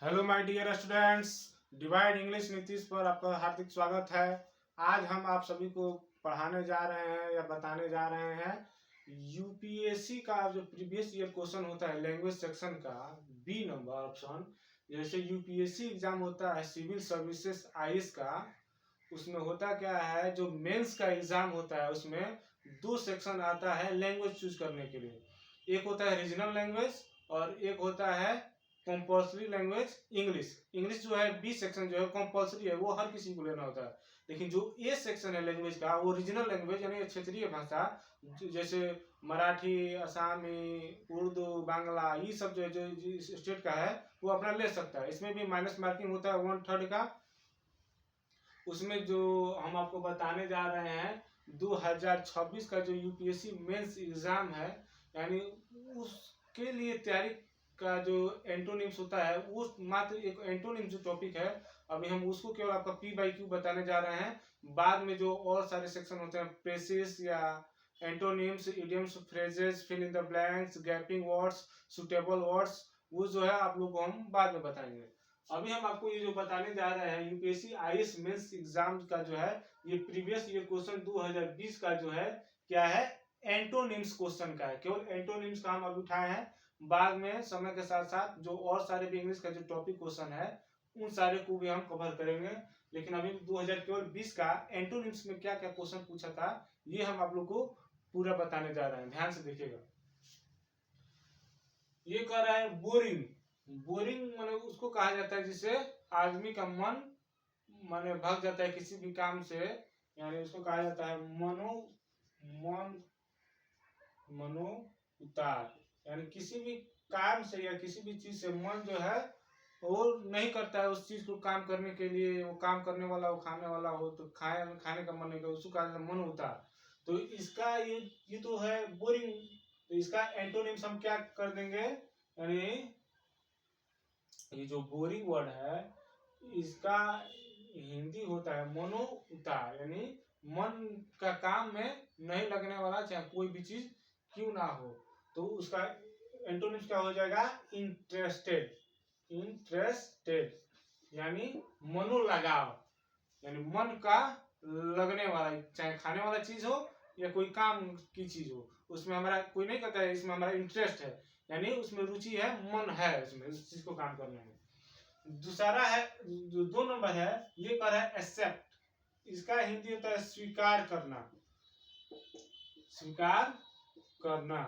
Hello my dear students, divine English Nitish पर आपका हार्दिक स्वागत है। आज हम आप सभी को पढ़ाने जा रहे हैं या बताने जा रहे हैं यूपीएससी का जो प्रीवियस ईयर क्वेश्चन होता है लैंग्वेज सेक्शन का बी नंबर ऑप्शन। जैसे यूपीएससी एग्जाम होता है सिविल सर्विसेज आईएएस का, उसमें होता क्या है, जो मेंस का एग्जाम होता है उसमें दो सेक्शन आता है लैंग्वेज चूज करने के लिए। एक होता है रीजनल लैंग्वेज और एक होता है कंपल्सरी लैंग्वेज इंग्लिश। इंग्लिश जो है बी सेक्शन जो है कंपल्सरी है, वो हर किसी को लेना होता है। लेकिन जो ए सेक्शन है लैंग्वेज का, वो रीजनल लैंग्वेज यानी क्षेत्रीय भाषा, जैसे मराठी, असामी, उर्दू, बांग्ला, ये सब जो स्टेट का है वो अपना ले सकता है। इसमें भी माइनस मार्किंग होता है 1/3 का। उसमें जो हम आपको बताने जा रहे हैं 2026 का जो यूपीएससी मेंस एग्जाम है, यानी उसके लिए तैयारी का जो एंटोनिम्स होता है, वो मात्र एक एंटोनिम जो टॉपिक है, अभी हम उसको केवल आपका पी बाई क्यू बताने जा रहे हैं। बाद में जो और सारे सेक्शन होते हैं, प्रेसिस या antonyms, idioms, phrases, fill in the blanks, gapping words, suitable words, वो जो है आप लोग को हम बाद में बताएंगे। अभी हम आपको ये जो बताने जा रहे हैं यूपीएससी आईएएस मेंस एग्जाम का जो है, ये प्रीवियस ईयर क्वेश्चन 2020 का जो है क्या है, एंटोनिम्स क्वेश्चन का है। केवल एंटोनिम्स का हम अभी उठाए हैं, बाद में समय के साथ साथ जो और सारे भी इंग्लिश का जो टॉपिक क्वेश्चन है उन सारे को भी हम कवर करेंगे। लेकिन अभी 2020 का एंटोनिम्स में क्या क्या क्वेश्चन पूछा था, ये हम आप लोग को पूरा बताने जा रहे हैं, ध्यान से देखिएगा। ये कह रहा है बोरिंग। बोरिंग माने उसको कहा जाता है जिससे आदमी का मन माने भाग जाता है किसी भी काम से, यानी उसको कहा जाता है मनो उतार। यानी किसी भी काम से या किसी भी चीज से मन जो है वो नहीं करता है उस चीज को काम करने के लिए। वो काम करने वाला वो खाने वाला हो तो खाने का मन नहीं कर, उसको कहा जाता है मन उतार। तो इसका ये तो है बोरिंग। तो इसका एंटोनिम्स हम क्या कर देंगे, यानी ये जो बोरिंग वर्ड है इसका हिंदी होता है मनो उतार, यानी मन का काम में नहीं लगने वाला, चाहे कोई भी चीज क्यों ना हो। तो उसका एंटोनिम्स क्या हो जाएगा, इंटरेस्टेड। इंटरेस्टेड यानी मनो लगाव, यानी मन का लगने वाला, चाहे खाने वाला चीज हो या कोई काम की चीज हो, उसमें हमारा कोई नहीं करता है, इसमें हमारा इंटरेस्ट है, यानी उसमें रुचि है, मन है उसमें, उस चीज को काम करने में। दूसरा है जो 2 नंबर है, ये कर है एक्सेप्ट। इसका हिंदी होता है स्वीकार करना। स्वीकार करना,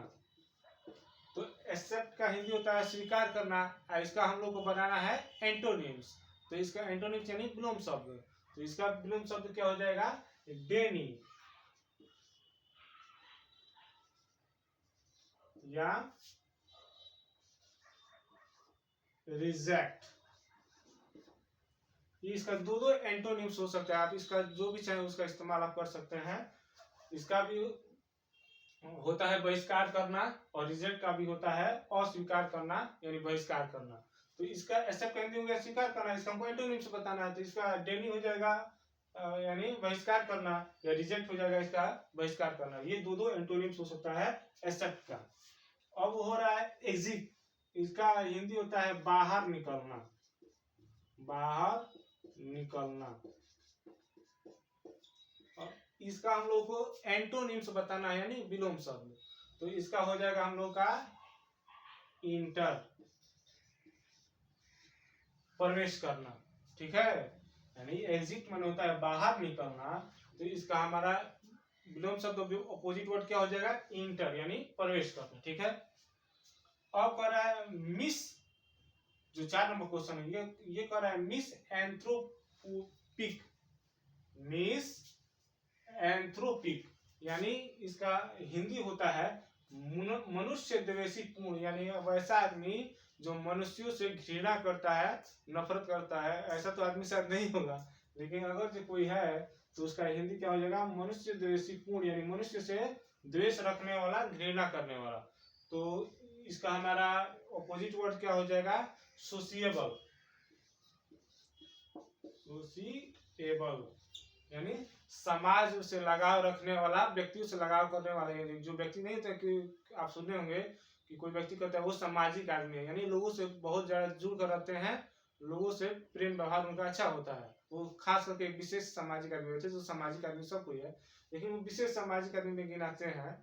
तो एक्सेप्ट का हिंदी होता है स्वीकार करना। इसका हम लोग को बनाना है एंटोनिम्स। तो इसका एंटोनिम्स यानी विलोम शब्द। तो इसका विलोम शब्द क्या हो जाएगा, डेनी या रिजेक्ट। इसका दो एंटोनिम्स हो सकता है, आप इसका जो भी चाहे उसका इस्तेमाल आप कर सकते हैं। इसका भी होता है बहिष्कार करना और रिजेक्ट का भी होता है अस्वीकार करना यानी बहिष्कार करना। तो इसका एक्सेप्ट हिंदी हो गया स्वीकार करना, इसका हमको एंटोनिम्स बताना है। तो इसका डेनी हो जाएगा यानी बहिष्कार करना, या रिजेक्ट हो जाएगा इसका बहिष्कार करना। ये दो एंटोनिम्स हो सकता है एक्सेप्ट का। अब हो रहा है एग्जिट। इसका हिंदी होता है बाहर निकलना। बाहर निकलना। इसका हम लोग को एंटोनिम्स बताना है यानी विलोम शब्द। तो इसका हो जाएगा हम लोग का इंटर, प्रवेश करना। ठीक है, यानी एग्जिट माने होता है बाहर निकलना। तो इसका हमारा विलोम शब्द अपोजिट वर्ड क्या हो जाएगा, इंटर यानी प्रवेश करना। ठीक है, अब कर रहा है मिस। जो 4 नंबर क्वेश्चन है ये कर रहा है मिस एंथ्रोपिक। मिस एंथ्रोपिक यानी इसका हिंदी होता है मनुष्य द्वेषी पूर्ण, यानी वैसा आदमी जो मनुष्यों से घृणा करता है, नफरत करता है। ऐसा तो आदमी शायद नहीं होगा, लेकिन अगर जो कोई है तो उसका हिंदी क्या हो जाएगा, मनुष्य द्वेषी पूर्ण, यानी मनुष्य से द्वेष रखने वाला, घृणा करने वाला। तो इसका हमारा ऑपोजिट वर्ड क्या हो जाएगा, सोशिएबल। सोशिएबल यानी समाज से लगाव रखने वाला, व्यक्तियों से लगाव करने वाला। जो व्यक्ति नहीं होता कि आप सुने होंगे कि कोई व्यक्ति कहता है वो सामाजिक आदमी है, यानी लोगों से बहुत ज्यादा जुड़ कर रहते हैं लोगों से प्रेम व्यवहार उनका अच्छा होता है। वो खास करके विशेष सामाजिक आदमी होते हैं, जो सामाजिक आदमी सब कोई है, लेकिन वो विशेष सामाजिक आदमी में गिनाते हैं।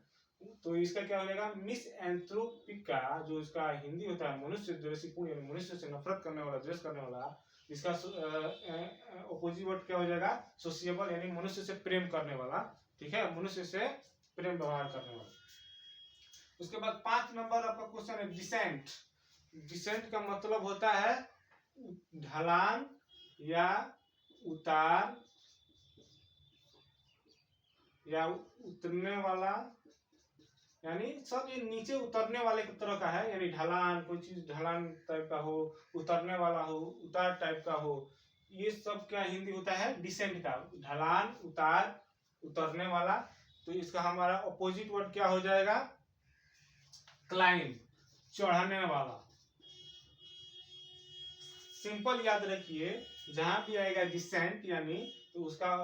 तो इसका क्या हो जाएगा, मिस एंथ्रोपिक का जो इसका हिंदी होता है मनुष्य द्वेषीपूर्ण, यानी मनुष्य से नफरत करने वाला, द्वेष करने वाला। इसका अपोजिट वर्ड क्या हो जाएगा, सोशिएबल, यानी मनुष्य से प्रेम करने वाला। ठीक है, मनुष्य से प्रेम व्यवहार करने वाला। उसके बाद 5 नंबर आपका क्वेश्चन है डिसेंट। डिसेंट का मतलब होता है ढलान या उतार या उतरने वाला, यानी सब ये नीचे उतरने वाले की तरह का है। यानी ढलान, कोई चीज ढलान टाइप का हो, उतरने वाला हो, उतार टाइप का हो, ये सब क्या हिंदी होता है डिसेंट का, ढलान, उतार, उतरने वाला। तो इसका हमारा अपोजिट वर्ड क्या हो जाएगा, क्लाइंब, चढ़ने वाला। सिंपल याद रखिए, जहां भी आएगा डिसेंट यानी, तो उसका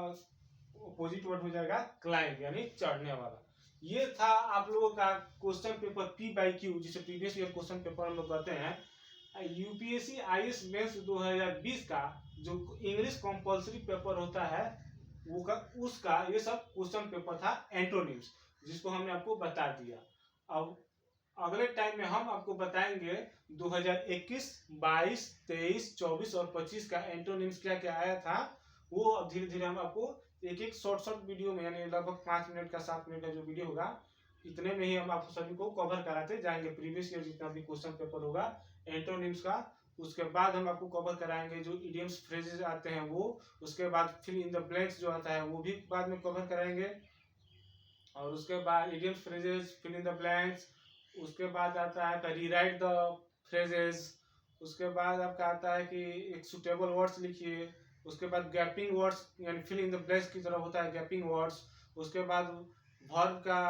अपोजिट वर्ड हो जाएगा क्लाइंब, यानी चढ़ने वाला। ये था आप लोगों का क्वेश्चन पेपर P/Q, जिसे प्रीवियस ईयर क्वेश्चन पेपर हम लोग कहते हैं। यूपीएससी आईएएस मेंस 2020 का जो इंग्लिश कंपलसरी पेपर होता है वो का, उसका ये सब क्वेश्चन पेपर था एंटोनिम्स, जिसको हमने आपको बता दिया। अब अगले टाइम में हम आपको बताएंगे 2021, 22, 23, 24 और 25 का एंटोनिम्स क्या क्या आया था। वो अब धीरे धीरे हम आपको एक एक शॉर्ट वीडियो में, यानी लगभग 5 मिनट का 7 मिनट का जो वीडियो होगा, इतने में ही हम आप सभी को कवर कराते जाएंगे प्रीवियस ईयर जितना भी क्वेश्चन पेपर होगा एंटोनिम्स का। उसके बाद हम आपको कवर कराएंगे जो इडियम्स फ्रेजेस आते हैं वो, उसके बाद फिल इन द ब्लैंक्स जो आता है वो भी बाद में कवर कराएंगे। और उसके बाद idioms phrases, fill in the blanks, उसके बाद आता है रीराइट द फ्रेजेस, उसके बाद आपका आता है कि एक सुटेबल वर्ड्स लिखिए, उसके बाद गैपिंग वर्ड्स, यानी फिल इन द ब्लैंक्स की तरह होता है गैपिंग वर्ड्स। उसके बाद वर्ब का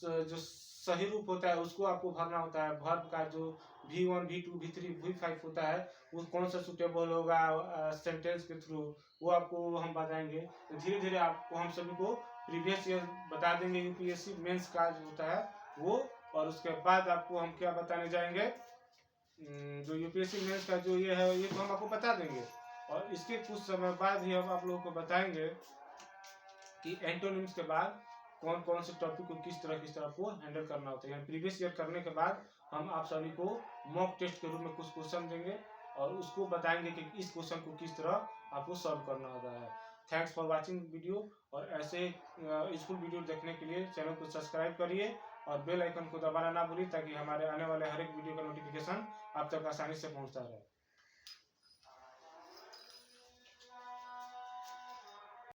जो सही रूप होता है उसको आपको भरना होता है। वर्ब का जो V1, V2, V3, V5 होता है वो कौन सा सुटेबल होगा सेंटेंस के थ्रू, वो आपको हम बताएंगे। तो धीरे धीरे आपको हम सभी को प्रीवियस ईयर बता देंगे यूपीएससी मेंस का जो होता है वो। और उसके बाद आपको हम क्या बताने जाएंगे, जो यूपीएससी मेंस का जो ये है ये तो हम आपको बता देंगे। और इसके कुछ समय बाद ही हम आप लोगों को बताएंगे कि एंटोनिम्स के बाद कौन कौन से टॉपिक को किस तरह आपको हैंडल करना होता है। प्रीवियस ईयर करने के बाद हम आप सभी को मॉक टेस्ट के रूप में कुछ क्वेश्चन देंगे और उसको बताएंगे कि इस क्वेश्चन को किस तरह आपको सॉल्व करना होता है। थैंक्स फॉर वाचिंग वीडियो, और ऐसे स्कूल वीडियो देखने के लिए चैनल को सब्सक्राइब करिए और बेल आइकन को दबाना ना भूलिए, ताकि हमारे आने वाले हर एक वीडियो का नोटिफिकेशन आप तक आसानी से पहुंचता रहे।